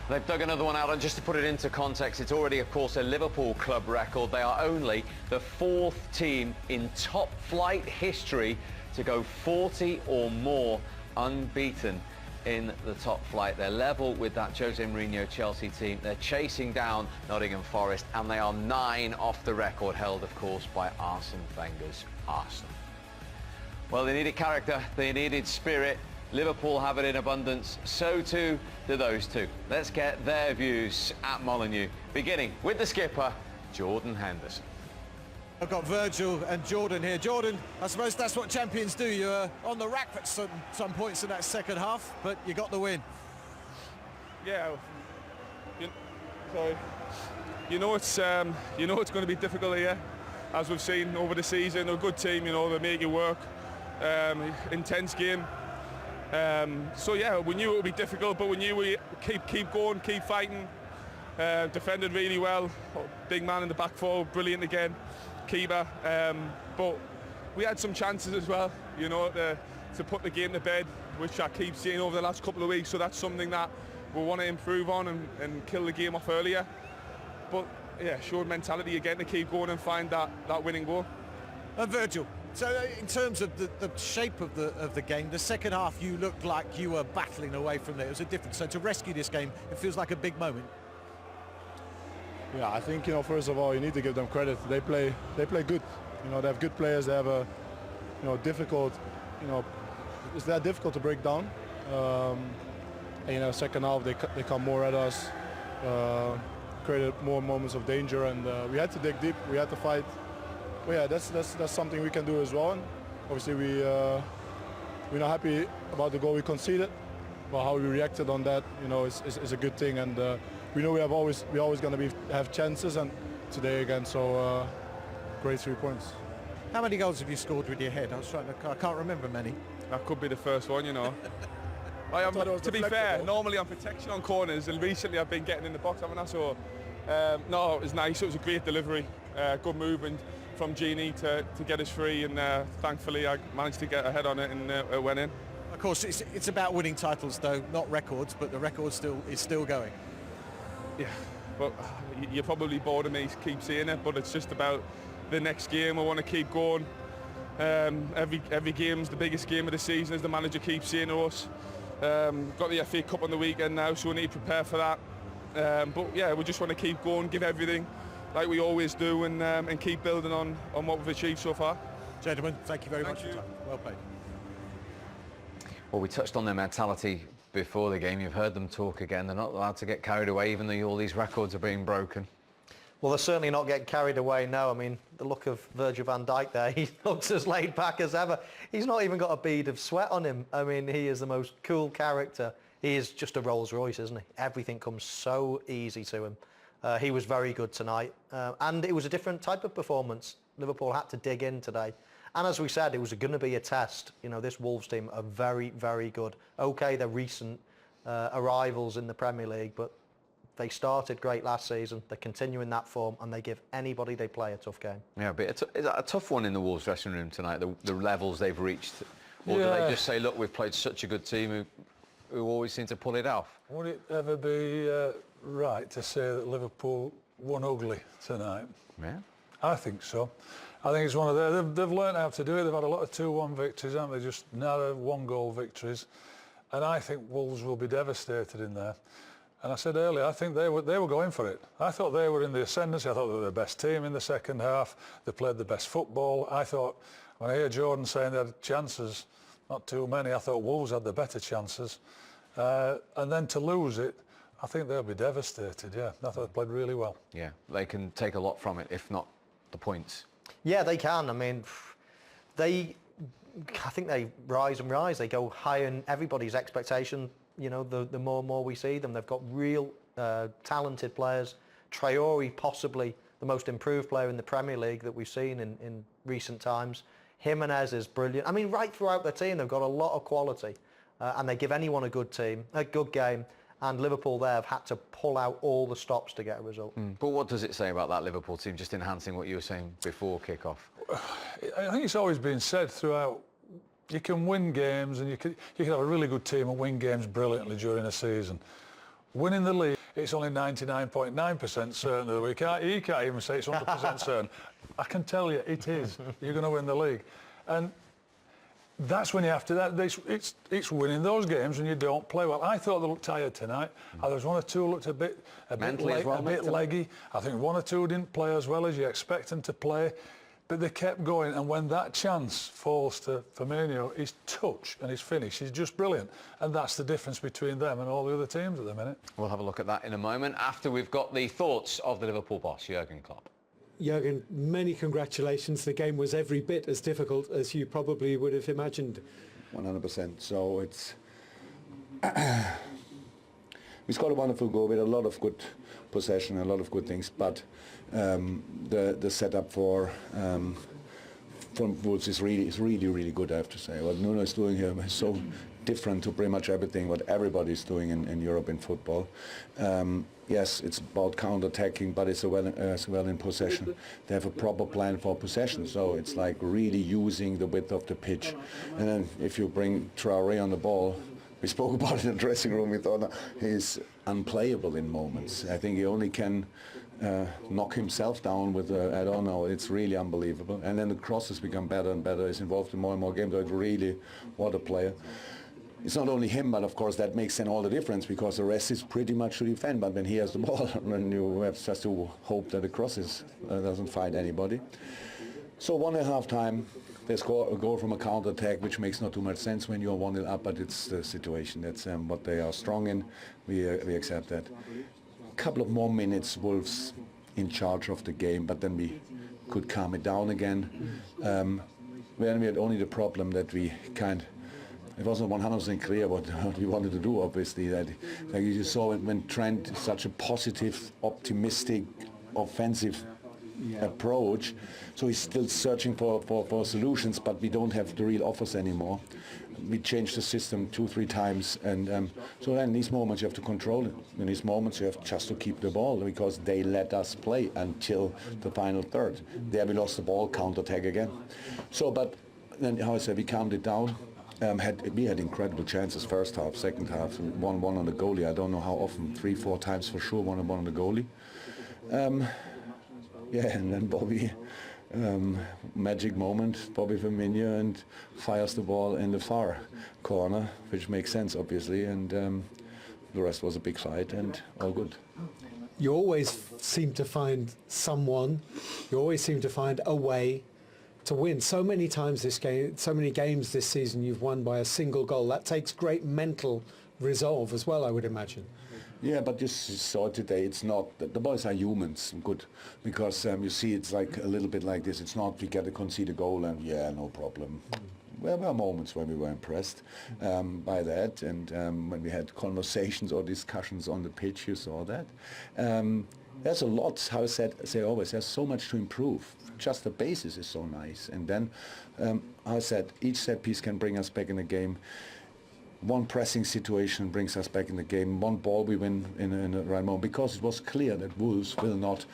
They've dug another one out, and just to put it into context, it's already, of course, a Liverpool club record. They are only the 4th team in top-flight history to go 40 or more unbeaten in the top flight. They're level with that Jose Mourinho Chelsea team. They're chasing down Nottingham Forest, and they are 9 off the record, held, of course, by Arsene Wenger's Arsenal. Well, they needed character, they needed spirit. Liverpool have it in abundance, so too do those two. Let's get their views at Molineux, beginning with the skipper, Jordan Henderson. I've got Virgil and Jordan here. Jordan, I suppose that's what champions do. You're on the rack at some points in that second half, but you got the win. Yeah, you know it's going to be difficult here, as we've seen over the season. They're a good team, you know, they make it work. Intense game. So yeah, we knew it would be difficult, but we knew we keep going, keep fighting. Defended really well. Big man in the back four, brilliant again. Keeper, but we had some chances as well, you know, to put the game to bed, which I keep seeing over the last couple of weeks. So that's something that we want to improve on and kill the game off earlier. But yeah, showed mentality again to keep going and find that winning goal. And Virgil, so in terms of the shape of the game, the second half you looked like you were battling away from there. It was a different. So to rescue this game, it feels like a big moment. Yeah, I think, you know, first of all, you need to give them credit. They play good. You know, they have good players. They have a, you know, difficult, you know, it's that difficult to break down. And, you know, second half they come more at us, created more moments of danger, and we had to dig deep. We had to fight. But yeah, that's something we can do as well. And obviously we're not happy about the goal we conceded, but how we reacted on that, you know, is a good thing. And we know we're always going to have chances, and today again, so great 3 points. How many goals have you scored with your head? I can't remember many. That could be the first one, you know. To be fair, normally I'm protection on corners, and recently I've been getting in the box, haven't I? So no, it was nice. It was a great delivery, good movement from Genie to get us free, and thankfully I managed to get a head on it, and it went in. Of course, it's about winning titles, though, not records, but the record is still going. Yeah, but you're probably bored of me keep saying it, but it's just about the next game. I want to keep going. Every game's the biggest game of the season, as the manager keeps saying to us. Got the FA Cup on the weekend now, so we need to prepare for that. But yeah, we just want to keep going, give everything like we always do, and keep building on what we've achieved so far. Gentlemen, thank you very much for your time. Well played. Well, we touched on their mentality before the game. You've heard them talk again. They're not allowed to get carried away, even though all these records are being broken. Well, they're certainly not getting carried away, no. I mean, the look of Virgil van Dijk there, he looks as laid back as ever. He's not even got a bead of sweat on him. I mean, he is the most cool character. He is just a Rolls Royce, isn't he? Everything comes so easy to him. He was very good tonight. And it was a different type of performance. Liverpool had to dig in today. And as we said, it was going to be a test. You know, this Wolves team are very, very good. OK, they're recent arrivals in the Premier League, but they started great last season. They're continuing that form, and they give anybody they play a tough game. Yeah, but it's a tough one in the Wolves dressing room tonight, the levels they've reached. Or do they just say, look, we've played such a good team who always seem to pull it off? Would it ever be right to say that Liverpool won ugly tonight? Yeah. I think so. I think it's one of they've learned how to do it. They've had a lot of 2-1 victories, haven't they? Just narrow 1-goal victories. And I think Wolves will be devastated in there. And I said earlier, I think they were going for it. I thought they were in the ascendancy. I thought they were the best team in the second half. They played the best football. I thought, when I hear Jordan saying they had chances, not too many, I thought Wolves had the better chances. And then to lose it, I think they'll be devastated, yeah. I thought they played really well. Yeah, they can take a lot from it, if not the points. Yeah, they can. I mean, I think they rise and rise. They go higher in everybody's expectation. You know, the more and more we see them. They've got real talented players. Traore, possibly the most improved player in the Premier League that we've seen in recent times. Jimenez is brilliant. I mean, right throughout their team, they've got a lot of quality. And they give anyone a good game. And Liverpool there have had to pull out all the stops to get a result. But what does it say about that Liverpool team, just enhancing what you were saying before kick-off? I think it's always been said throughout, you can win games, and you can have a really good team and win games brilliantly during a season. Winning the league, it's only 99.9% certain that he can't even say it's 100% certain. I can tell you, it is. You're going to win the league. And that's when you have to, it's winning those games when you don't play well. I thought they looked tired tonight. There was one or two looked a bit leggy. I think one or two didn't play as well as you expect them to play. But they kept going, and when that chance falls to Firmino, his touch and his finish is just brilliant. And that's the difference between them and all the other teams at the minute. We'll have a look at that in a moment after we've got the thoughts of the Liverpool boss, Jurgen Klopp. Jurgen, many congratulations. The game was every bit as difficult as you probably would have imagined. 100%. So it's... we scored a wonderful goal with a lot of good possession, a lot of good things, but the setup for Wolves is really good, I have to say. What Nuno is doing here is so different to pretty much everything what everybody is doing in Europe in football. Yes, it's about counter-attacking, but it's as well in possession. They have a proper plan for possession, so it's like really using the width of the pitch. And then if you bring Traoré on the ball, we spoke about it in the dressing room, we thought he's unplayable in moments. I think he only can knock himself down with, I don't know, it's really unbelievable. And then the crosses become better and better. He's involved in more and more games, so it's really, what a player. It's not only him, but of course that makes then all the difference, because the rest is pretty much to defend, but when he has the ball, then you have just to hope that the crosses doesn't find anybody. So 1.5 time, they score a goal from a counter-attack, which makes not too much sense when you're 1-0 up, but it's the situation. That's what they are strong in. We accept that. A couple of more minutes, Wolves in charge of the game, but then we could calm it down again. Then we had only the problem that we it wasn't 100% clear what we wanted to do, obviously. That, like you saw it when Trent, such a positive, optimistic, offensive approach, so he's still searching for solutions, but we don't have the real offers anymore. We changed the system 2-3 times, and so then in these moments you have to control it. In these moments you have just to keep the ball, because they let us play until the final third. There we lost the ball, counter-attack again. So, but then, how I said, we calmed it down. We had incredible chances first half, second half, 1-1 on the goalie. I don't know how often, 3-4 times for sure, 1-1 on the goalie. Yeah, and then Bobby, magic moment, Bobby Firmino, and fires the ball in the far corner, which makes sense, obviously, and the rest was a big fight and all good. You always seem to find someone, you always seem to find a way to win. So many times this game, so many games this season you've won by a single goal. That takes great mental resolve as well, I would imagine. Yeah, but you saw today, it's not, the boys are humans, good, because you see it's like a little bit like this. It's not we get to concede a goal and yeah, no problem. There were moments when we were impressed by that, and when we had conversations or discussions on the pitch, you saw that. There's a lot, how I say always, there's so much to improve. Just the basis is so nice. And then, how I said, each set piece can bring us back in the game. One pressing situation brings us back in the game. One ball we win in the right moment, because it was clear that Wolves will not,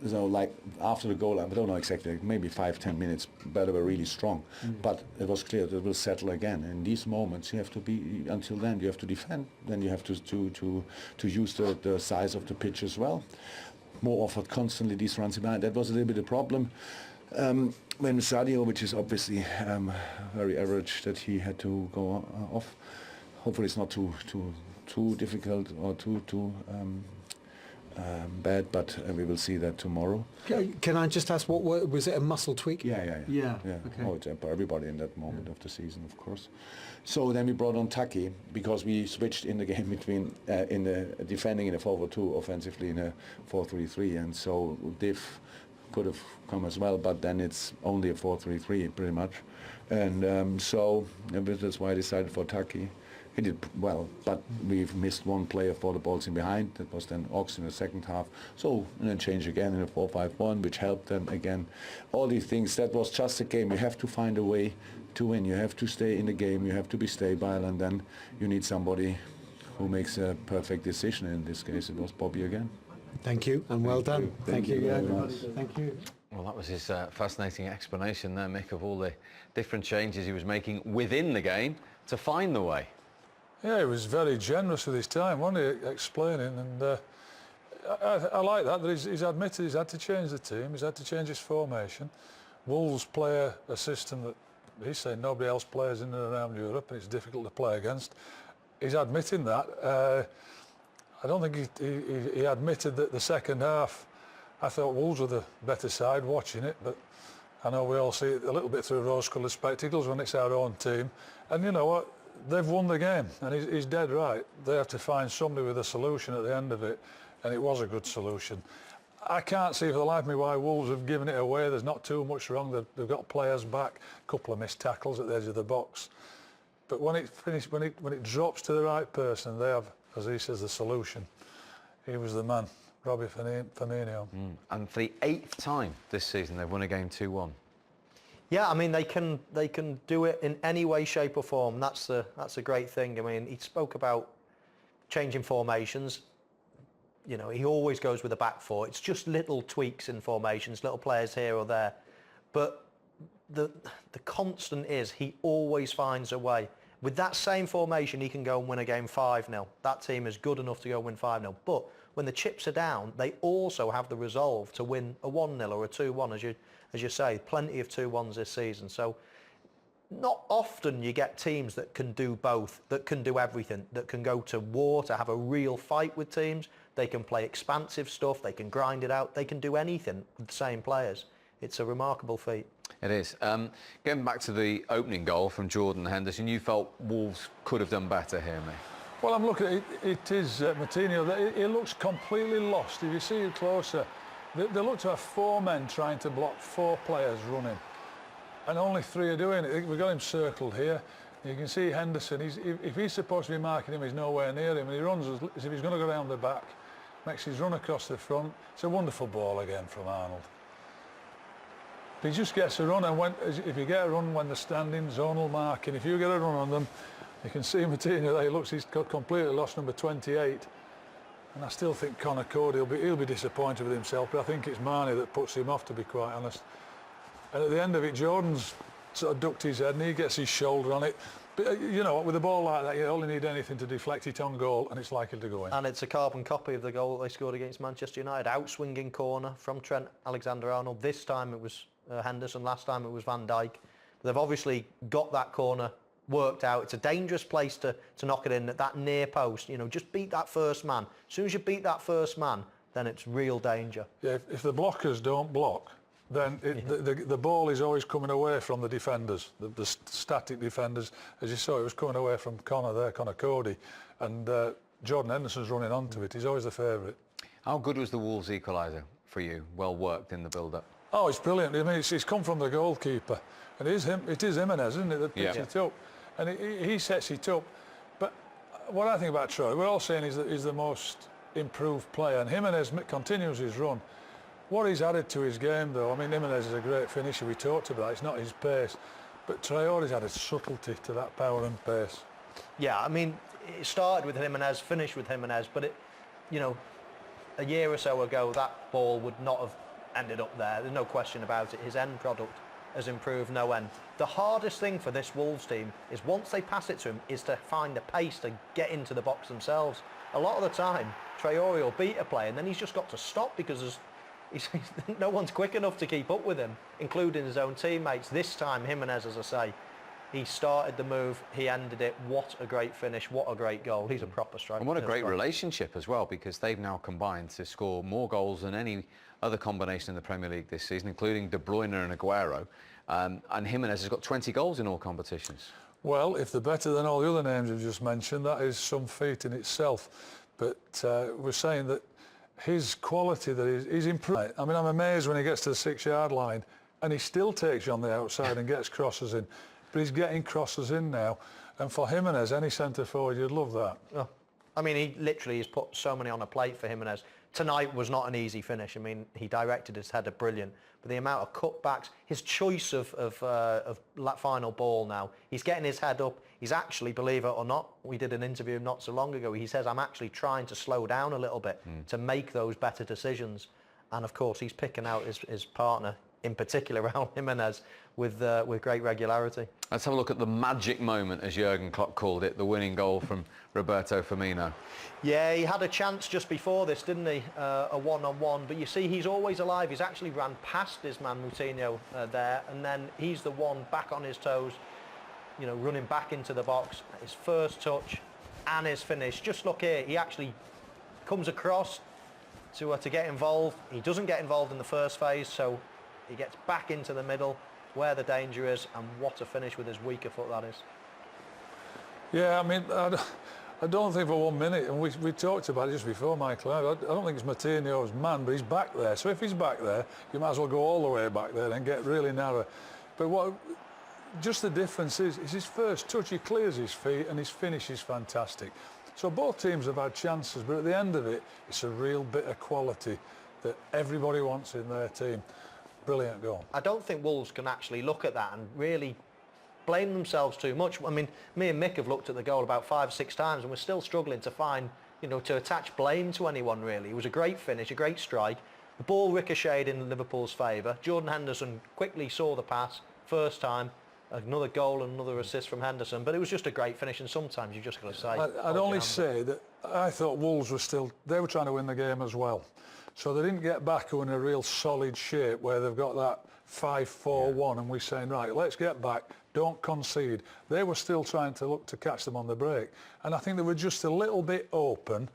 like after the goal, I don't know exactly, maybe 5-10 minutes, but they were really strong. But it was clear that it will settle again. In these moments, you have to be, until then, you have to defend. Then you have to use the size of the pitch as well. More offered constantly these runs behind. That was a little bit a problem. When Sadio, which is obviously very average, that he had to go off. Hopefully it's not too difficult or too bad, but we will see that tomorrow. Can I just ask, what was it, a muscle tweak? Yeah. Okay. Oh, it's for everybody in that moment of the season, of course. So then we brought on Taki, because we switched in the game between in the defending in a 4-4-2, offensively in a 4-3-3, and so Div could have come as well, but then it's only a 4-3-3 pretty much, and so that's why I decided for Taki. He did well, but we've missed one player for the balls in behind. That was then Ox in the second half. So, and then change again in a 4-5-1, which helped them again. All these things, that was just a game. You have to find a way to win. You have to stay in the game. You have to be stable, and then you need somebody who makes a perfect decision. In this case, it was Bobby again. Thank you, and well done. Thank you very much. Thank you. Well, that was his fascinating explanation there, Mick, of all the different changes he was making within the game to find the way. Yeah, he was very generous with his time, wasn't he, explaining, and I like that he's admitted he's had to change the team, he's had to change his formation. Wolves play a system that he's saying nobody else plays in and around Europe, and it's difficult to play against. He's admitting that. I don't think he admitted that the second half, I thought Wolves were the better side watching it, but I know we all see it a little bit through rose-coloured spectacles when it's our own team. And you know what? They've won the game, and he's dead right. They have to find somebody with a solution at the end of it, and it was a good solution. I can't see for the life of me why Wolves have given it away. There's not too much wrong. They've got players back, a couple of missed tackles at the edge of the box. But when it drops to the right person, they have, as he says, the solution. He was the man, Robbie Firmino. And for the 8th time this season, they've won a game 2-1. Yeah, I mean they can do it in any way, shape or form. That's a great thing. I mean, he spoke about changing formations. You know, he always goes with a back four. It's just little tweaks in formations, little players here or there. But the constant is he always finds a way. With that same formation, he can go and win a game 5-0. That team is good enough to go win 5-0. But when the chips are down, they also have the resolve to win a 1-0 or a 2-1, as you say. Plenty of 2-1s this season. So not often you get teams that can do both, that can do everything, that can go to war to have a real fight with teams. They can play expansive stuff, they can grind it out, they can do anything with the same players. It's a remarkable feat. It is. Going back to the opening goal from Jordan Henderson, you felt Wolves could have done better here, mate? Well, I'm looking at it. It is Martino. He looks completely lost. If you see it closer, they look to have 4 men trying to block 4 players running, and only 3 are doing it. We've got him circled here. You can see Henderson. If he's supposed to be marking him, he's nowhere near him, and he runs as if he's going to go down the back. Makes his run across the front. It's a wonderful ball again from Arnold. If he just gets a run, and if you get a run when they're standing, zonal marking, if you get a run on them, you can see Martino there. He looks, he's got completely lost number 28. And I still think Conor Cody he'll be disappointed with himself, but I think it's Mane that puts him off, to be quite honest. And at the end of it, Jordan's sort of ducked his head and he gets his shoulder on it. But you know what, with a ball like that, you only need anything to deflect it on goal and it's likely to go in. And it's a carbon copy of the goal they scored against Manchester United. Outswinging corner from Trent Alexander-Arnold. This time it was Henderson, last time it was Van Dijk. They've obviously got that corner worked out. It's a dangerous place to knock it in at that near post. You know, just beat that first man. As soon as you beat that first man, then it's real danger. Yeah, if the blockers don't block, then the ball is always coming away from the defenders, the static defenders. As you saw, it was coming away from Conor Cody, and Jordan Henderson's running onto it. He's always the favourite. How good was the Wolves equaliser for you? Well worked in the build-up. Oh, it's brilliant. I mean, it's come from the goalkeeper, and it is Jimenez, isn't it, that picks it up, and he sets it up. But what I think about Troy, we're all saying he's the most improved player, and Jimenez continues his run. What he's added to his game, though, I mean, Jimenez is a great finisher. We talked about that. It's not his pace, but Traore's added subtlety to that power and pace. Yeah, I mean, it started with Jimenez, finished with Jimenez, but you know, a year or so ago, that ball would not have ended up there. There's no question about it. His end product has improved no end. The hardest thing for this Wolves team is once they pass it to him is to find the pace to get into the box themselves. A lot of the time, Traore will beat a player and then he's just got to stop because no one's quick enough to keep up with him, including his own teammates. This time, Jimenez, as I say, he started the move, he ended it. What a great finish, what a great goal. He's a proper striker. And what a great relationship as well, because they've now combined to score more goals than any other combination in the Premier League this season, including De Bruyne and Aguero. And Jimenez has got 20 goals in all competitions. Well, if they're better than all the other names you've just mentioned, that is some feat in itself. But we're saying that his quality, that he's improved. I mean, I'm amazed when he gets to the 6-yard line and he still takes you on the outside and gets crosses in. But he's getting crosses in now. And for Jimenez, any centre forward, you'd love that. Oh. I mean, he literally has put so many on a plate for Jimenez. Tonight was not an easy finish. I mean, he directed his header brilliant. But the amount of cutbacks, his choice of final ball now, he's getting his head up. He's actually, believe it or not, we did an interview not so long ago. He says, I'm actually trying to slow down a little bit to make those better decisions. And of course, he's picking out his partner, in particular Raul Jimenez, with great regularity. Let's have a look at the magic moment, as Jurgen Klopp called it, the winning goal from Roberto Firmino. Yeah, he had a chance just before this, didn't he? A one-on-one, but you see, he's always alive. He's actually ran past his man Moutinho there, and then he's the one back on his toes, you know, running back into the box. His first touch and his finish. Just look here, he actually comes across to get involved. He doesn't get involved in the first phase, so he gets back into the middle where the danger is, and what a finish with his weaker foot that is. Yeah, I mean, I don't think for 1 minute, and we talked about it just before, Michael, I don't think it's Moutinho's man, but he's back there. So if he's back there, you might as well go all the way back there and get really narrow. But just the difference is his first touch, he clears his feet, and his finish is fantastic. So both teams have had chances, but at the end of it, it's a real bit of quality that everybody wants in their team. Brilliant goal. I don't think Wolves can actually look at that and really blame themselves too much. I mean, me and Mick have looked at the goal about 5 or 6 times, and we're still struggling to find, you know, to attach blame to anyone really. It was a great finish, a great strike. The ball ricocheted in Liverpool's favour. Jordan Henderson quickly saw the pass, first time, another goal and another assist from Henderson, but it was just a great finish, and sometimes you've just got to say... I'd only say that I thought Wolves they were trying to win the game as well. So they didn't get back in a real solid shape where they've got that 5-4-1 and we're saying, right, let's get back, don't concede. They were still trying to look to catch them on the break. And I think they were just a little bit open,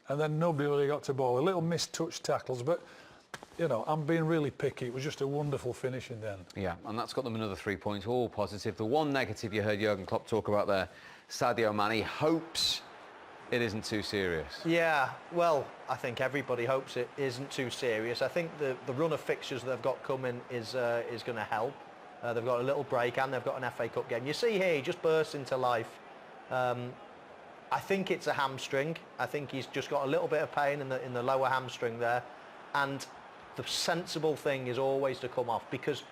and then nobody really got to ball. A little mistouched tackles, but, you know, I'm being really picky. It was just a wonderful finish in the end. Yeah, and that's got them another 3 points, all positive. The one negative you heard Jurgen Klopp talk about there, Sadio Mane hopes it isn't too serious. Yeah, well, I think everybody hopes it isn't too serious. I think the run of fixtures they've got coming is going to help. They've got a little break, and they've got an FA Cup game. You see here, he just bursts into life. I think it's a hamstring. I think he's just got a little bit of pain in the lower hamstring there. And the sensible thing is always to come off, because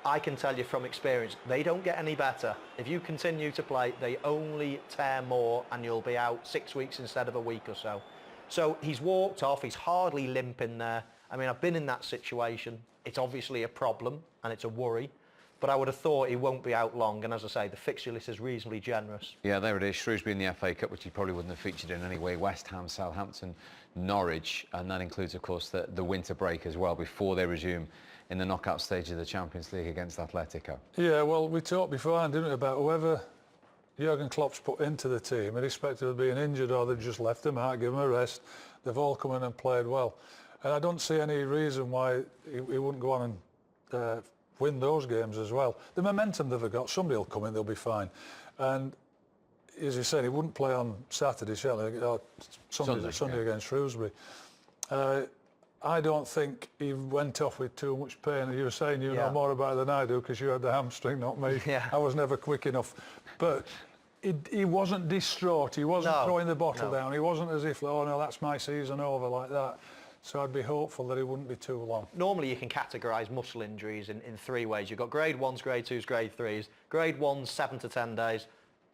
I can tell you from experience, they don't get any better. If you continue to play, they only tear more, and you'll be out 6 weeks instead of a week or so. So he's walked off, he's hardly limping there. I mean, I've been in that situation. It's obviously a problem, and it's a worry, but I would have thought he won't be out long, and as I say, the fixture list is reasonably generous. Yeah, there it is. Shrewsbury in the FA Cup, which he probably wouldn't have featured in anyway. West Ham, Southampton, Norwich, and that includes, of course, the winter break as well, before they resume in the knockout stage of the Champions League against Atletico. Yeah, well, we talked beforehand, didn't we, about whoever Jurgen Klopp's put into the team, irrespective of being injured or they've just left them out, give them a rest. They've all come in and played well. And I don't see any reason why he wouldn't go on and win those games as well. The momentum they've got, somebody will come in, they'll be fine. And as you said, he wouldn't play on Saturday, certainly, or Sunday against Shrewsbury. I don't think he went off with too much pain. You were saying you know more about it than I do, because you had the hamstring, not me. Yeah. I was never quick enough. But he wasn't distraught. He wasn't throwing the bottle down. He wasn't as if, oh no, that's my season over, like that. So I'd be hopeful that it wouldn't be too long. Normally you can categorise muscle injuries in 3 ways. You've got grade 1s, grade 2s, grade 3s. Grade 1s, 7 to 10 days.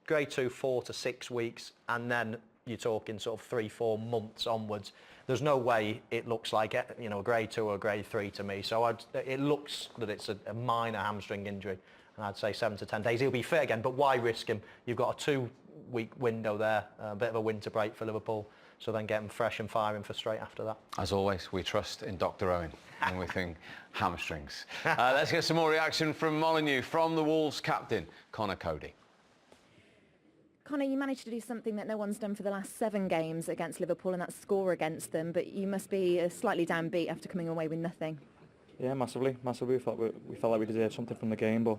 Grade 2, 4 to 6 weeks. And then you're talking sort of 3-4 months onwards. There's no way it looks like, you know, a grade 2 or a grade 3 to me. So it looks that it's a minor hamstring injury. And I'd say 7 to 10 days. He'll be fit again, but why risk him? You've got a 2-week window there, a bit of a winter break for Liverpool. So then get him fresh and firing for straight after that. As always, we trust in Dr. Owen when we think hamstrings. Let's get some more reaction from Molineux, from the Wolves captain, Connor Cody. Connor, you managed to do something that no one's done for the last 7 games against Liverpool, and that's score against them, but you must be slightly downbeat after coming away with nothing. Yeah, massively. We felt like we deserved something from the game, but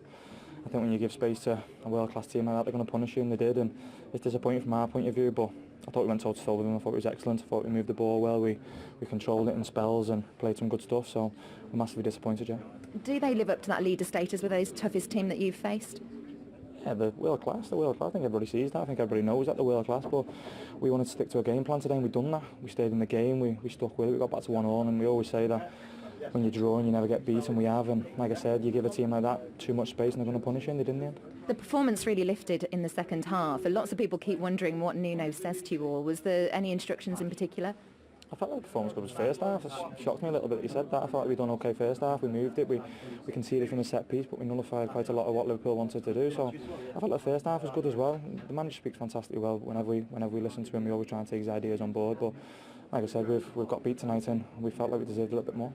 I think when you give space to a world-class team like that, they're going to punish you, and they did, and it's disappointing from our point of view, but I thought we went toe-to-toe with them. I thought it was excellent. I thought we moved the ball well, we controlled it in spells and played some good stuff, so we're massively disappointed, yeah. Do they live up to that leader status? Were they the toughest team that you've faced? Yeah, they're world class. I think everybody sees that. I think everybody knows that they're world class, but we wanted to stick to a game plan today, and we've done that. We stayed in the game, we stuck with it, we got back to 1-1, and we always say that when you're drawing you never get beaten. We have, and like I said, you give a team like that too much space and they're going to punish you, and they did in the end. The performance really lifted in the second half, and lots of people keep wondering what Nuno says to you all. Was there any instructions in particular? I felt like the performance was first half. It shocked me a little bit that you said that. I thought we done okay first half. We moved it. We conceded from the set piece, but we nullified quite a lot of what Liverpool wanted to do. So I felt like the first half was good as well. The manager speaks fantastically well. Whenever we listen to him, we always try and take his ideas on board. But like I said, we've got beat tonight, and we felt like we deserved a little bit more.